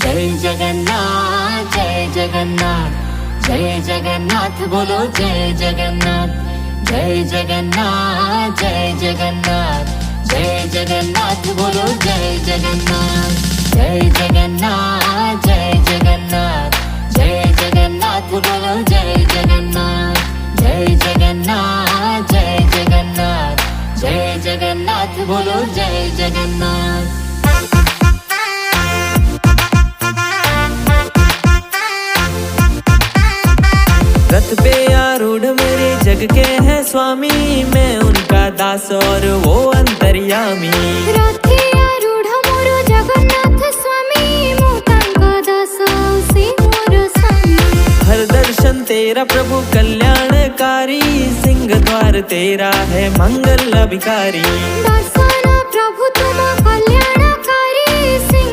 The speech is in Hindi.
जय जगन्नाथ जय जगन्नाथ जय जगन्नाथ बोलो जय जगन्नाथ जय जगन्नाथ जय जगन्नाथ जय जगन्नाथ बोलो जय जगन्नाथ जय जगन्नाथ जय जगन्नाथ जय जगन्नाथ बोलो जय जगन्नाथ जय जगन्नाथ जय जगन्नाथ जय जगन्नाथ बोलो जय जगन्नाथ। रथ पे आरूढ़ मेरे जग के हैं स्वामी, मैं उनका दास और वो अंतर्यामी। रथे आरूढ़ मोरो जगन्नाथ स्वामी, मो तांका दास से मोर स्वामी। हर दर्शन तेरा प्रभु कल्याणकारी, सिंह द्वार तेरा है मंगल अभिकारी। दासा